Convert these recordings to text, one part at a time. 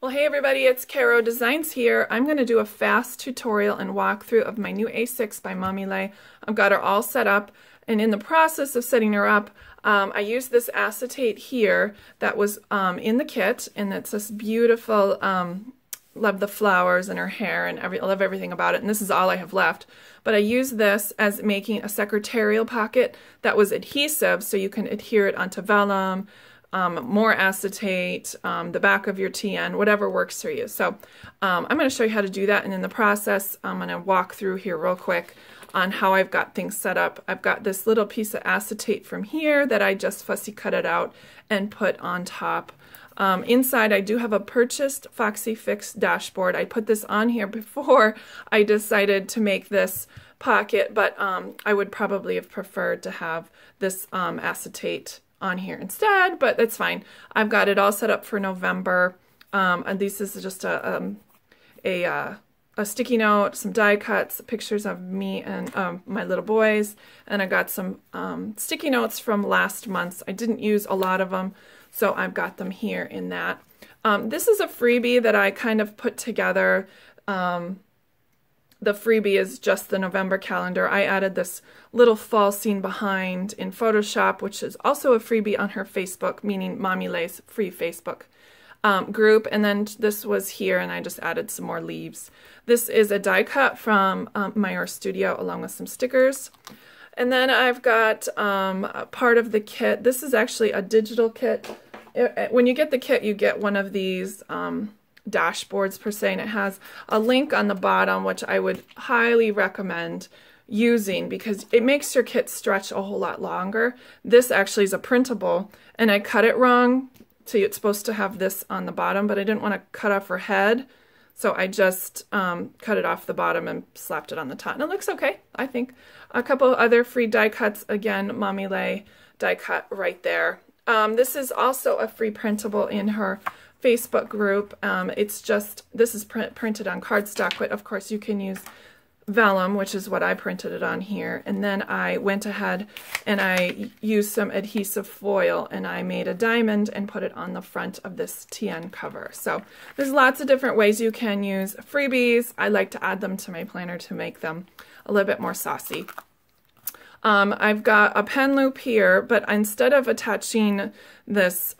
Well, hey everybody, it's Caro Designs here. I'm going to do a fast tutorial and walkthrough of my new A6 by Mommy Lhey. I've got her all set up, and in the process of setting her up, I used this acetate here that was in the kit, and it's this beautiful, love the flowers and her hair, and I love everything about it, and this is all I have left. But I used this as making a secretarial pocket that was adhesive, so you can adhere it onto vellum, more acetate, the back of your TN, whatever works for you. So I'm going to show you how to do that, and in the process I'm going to walk through here real quick on how I've got things set up. I've got this little piece of acetate from here that I just fussy cut it out and put on top. Inside I do have a purchased Foxy Fix dashboard. I put this on here before I decided to make this pocket, but I would probably have preferred to have this acetate on here instead, but that's fine. I've got it all set up for November, and this is just a sticky note, some die cuts, pictures of me and my little boys, and I got some sticky notes from last month. I didn't use a lot of them, so I've got them here in that. This is a freebie that I kind of put together. The freebie is just the November calendar. I added this little fall scene behind in Photoshop, which is also a freebie on her Facebook, meaning Mommy Lhey's free Facebook group. And then this was here, and I just added some more leaves. This is a die cut from my Art Studio, along with some stickers. And then I've got part of the kit. This is actually a digital kit. When you get the kit, you get one of these dashboards per se, and it has a link on the bottom, which I would highly recommend using because it makes your kit stretch a whole lot longer. This actually is a printable, and I cut it wrong. So it's supposed to have this on the bottom, but I didn't want to cut off her head, so I just cut it off the bottom and slapped it on the top, and it looks okay, I think. A couple other free die cuts, again, Mommy Lhey die cut right there. This is also a free printable in her Facebook group. This is printed on cardstock, but of course you can use vellum, which is what I printed it on here. And then I went ahead and I used some adhesive foil, and I made a diamond and put it on the front of this TN cover. So there's lots of different ways you can use freebies. I like to add them to my planner to make them a little bit more saucy. I've got a pen loop here, but instead of attaching this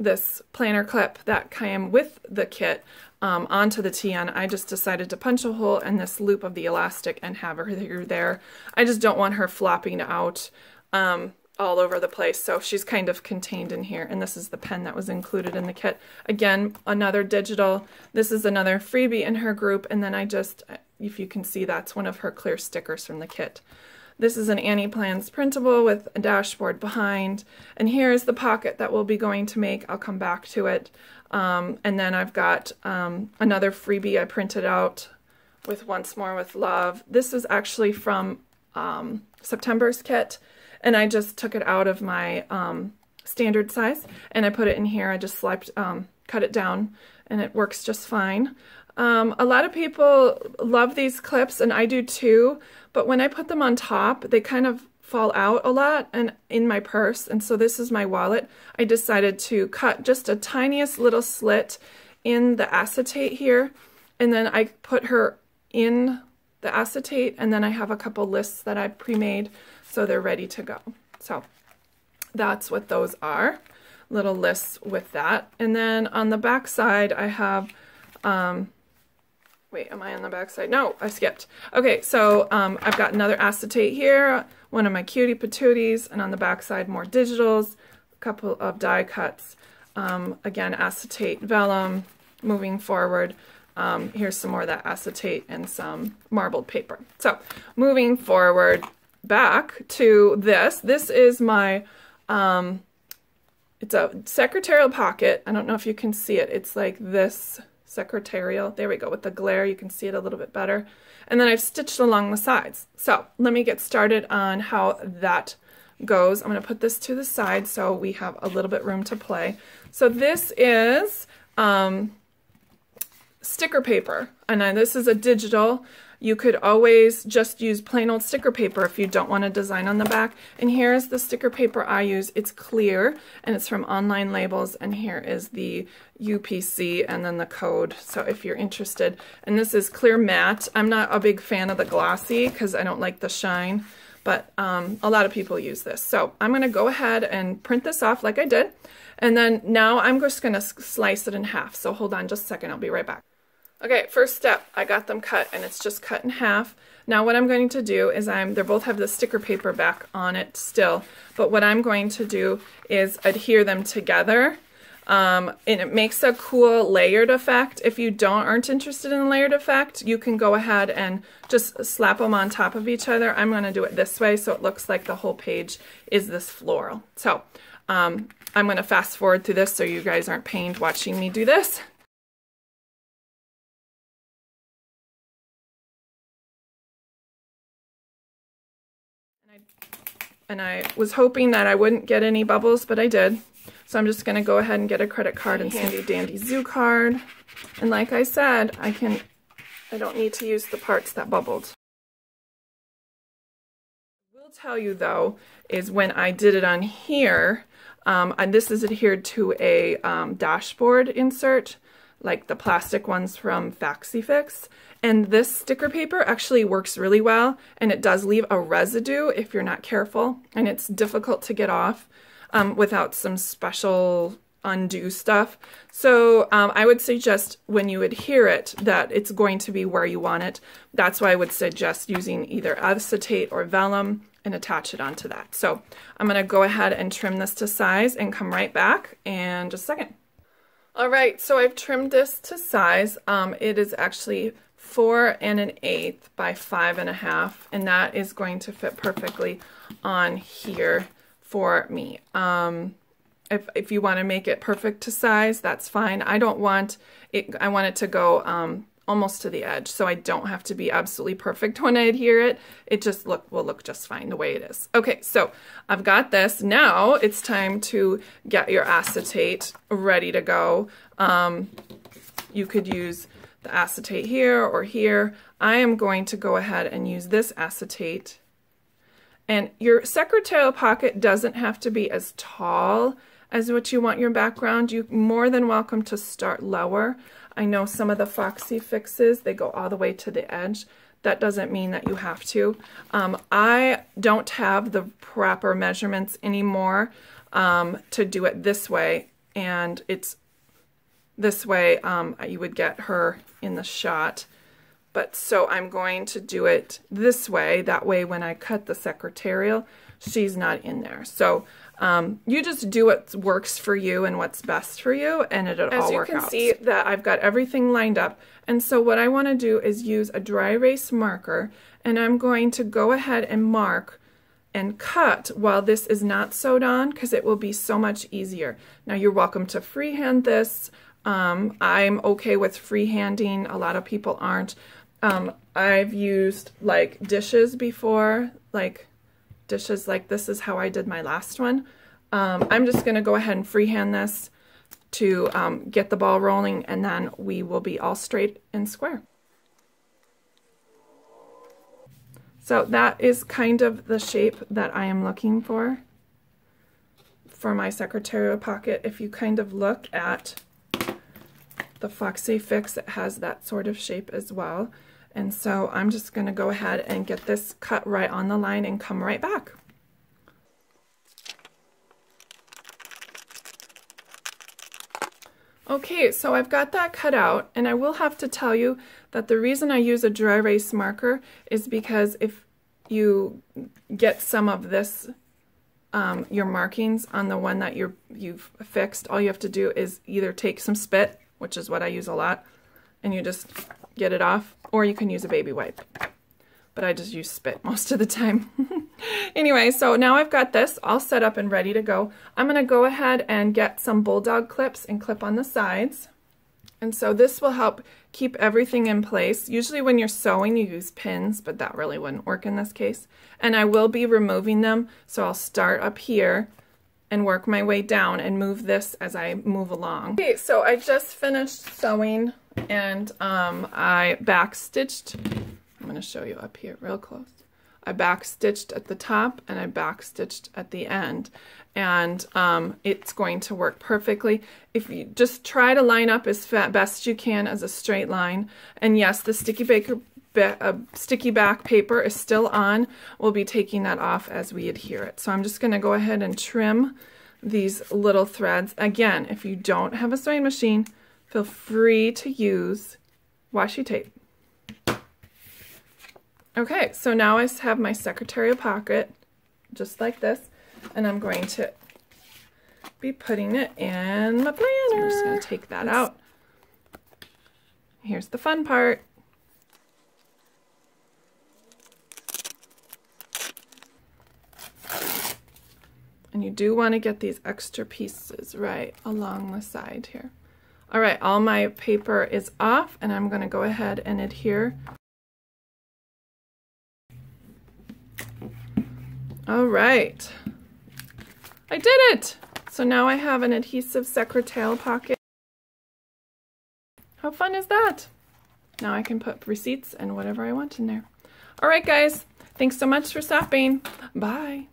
this planner clip that came with the kit onto the TN, I just decided to punch a hole in this loop of the elastic and have her through there. I just don't want her flopping out all over the place, so she's kind of contained in here. And this is the pen that was included in the kit. Again, another digital. This is another freebie in her group, and then I just, if you can see, that's one of her clear stickers from the kit. This is an Annie Plans printable with a dashboard behind, and here's the pocket that we'll be going to make. I'll come back to it. And then I've got another freebie I printed out with Once More with Love. This is actually from September's kit, and I just took it out of my standard size, and I put it in here. I just cut it down, and it works just fine. A lot of people love these clips, and I do too, but when I put them on top, they kind of fall out a lot and in my purse, and so this is my wallet. I decided to cut just a tiniest little slit in the acetate here, and then I put her in the acetate, and then I have a couple lists that I pre-made so they're ready to go. So that's what those are, little lists with that. And then on the back side I have wait, am I on the back side? No, I skipped. Okay, so I've got another acetate here, one of my cutie patooties, and on the back side more digitals, a couple of die cuts. Again, acetate, vellum. Moving forward, here's some more of that acetate and some marbled paper. So moving forward back to this. This is my, it's a secretarial pocket. I don't know if you can see it. It's like this. Secretarial. There we go. With the glare, you can see it a little bit better. And then I've stitched along the sides. So let me get started on how that goes. I'm going to put this to the side so we have a little bit room to play. So this is sticker paper, and this is a digital. You could always just use plain old sticker paper if you don't want a design on the back. And here is the sticker paper I use. It's clear and it's from Online Labels, and here is the UPC and then the code, so if you're interested. And this is clear matte. I'm not a big fan of the glossy because I don't like the shine, but a lot of people use this. So I'm going to go ahead and print this off like I did, and then now I'm just going to slice it in half. So hold on just a second, I'll be right back. Okay, first step, I got them cut, and it's just cut in half. Now what I'm going to do is they both have the sticker paper back on it still, but what I'm going to do is adhere them together. And it makes a cool layered effect. If you aren't interested in the layered effect, you can go ahead and just slap them on top of each other. I'm going to do it this way so it looks like the whole page is this floral. So I'm going to fast forward through this so you guys aren't pained watching me do this. And I was hoping that I wouldn't get any bubbles, but I did. So I'm just going to go ahead and get a credit card and handy dandy zoo card. And like I said, I don't need to use the parts that bubbled. I will tell you though, is when I did it on here, and this is adhered to a dashboard insert, like the plastic ones from Faxifix. And this sticker paper actually works really well, and it does leave a residue if you're not careful, and it's difficult to get off without some special undo stuff. So I would suggest when you adhere it that it's going to be where you want it. That's why I would suggest using either acetate or vellum and attach it onto that. So I'm going to go ahead and trim this to size and come right back in just a second. All right, so I've trimmed this to size. It is actually 4 1/8 by 5 1/2, and that is going to fit perfectly on here for me. If you want to make it perfect to size, that's fine. I don't want it, I want it to go almost to the edge, so I don't have to be absolutely perfect when I adhere it. It just will look just fine the way it is. Okay, so I've got this. Now it's time to get your acetate ready to go. You could use the acetate here or here. I am going to go ahead and use this acetate. And your secretarial pocket doesn't have to be as tall as what you want your background. You're more than welcome to start lower. I know some of the Foxy Fixes, they go all the way to the edge. That doesn't mean that you have to. I don't have the proper measurements anymore to do it this way, and it's this way you would get her in the shot. But so I'm going to do it this way. That way when I cut the Secretarial, she's not in there. So you just do what works for you and what's best for you, and it'll all work out. As you can see that I've got everything lined up. And so what I want to do is use a dry erase marker, and I'm going to go ahead and mark and cut while this is not sewed on, because it will be so much easier. Now you're welcome to freehand this. I'm okay with freehanding. A lot of people aren't. I've used like dishes before, like dishes like this is how I did my last one. I'm just going to go ahead and freehand this to get the ball rolling, and then we will be all straight and square. So that is kind of the shape that I am looking for my Secretarial pocket. If you kind of look at the Foxy Fix, it has that sort of shape as well. And so I'm just going to go ahead and get this cut right on the line and come right back. Okay, so I've got that cut out, and I will have to tell you that the reason I use a dry erase marker is because if you get some of this, your markings on the one that you've fixed, all you have to do is either take some spit, which is what I use a lot, and you just get it off, or you can use a baby wipe. But I just use spit most of the time. Anyway, so now I've got this all set up and ready to go. I'm going to go ahead and get some bulldog clips and clip on the sides. And so this will help keep everything in place. Usually when you're sewing you use pins, but that really wouldn't work in this case. And I will be removing them, so I'll start up here and work my way down and move this as I move along. Okay, so I just finished sewing, and I backstitched. going to show you up here real close. I back stitched at the top and I back stitched at the end, and it's going to work perfectly. If you just try to line up as best you can as a straight line, and yes, the sticky back paper is still on. We'll be taking that off as we adhere it. So I'm just going to go ahead and trim these little threads. Again, if you don't have a sewing machine, feel free to use washi tape. Okay, so now I have my Secretarial pocket, just like this, and I'm going to be putting it in my planner. So I'm just going to take that out. Here's the fun part. And you do want to get these extra pieces right along the side here. All right, all my paper is off, and I'm going to go ahead and adhere. All right, I did it! So now I have an adhesive Secretarial pocket. How fun is that? Now I can put receipts and whatever I want in there. All right, guys, thanks so much for stopping. Bye.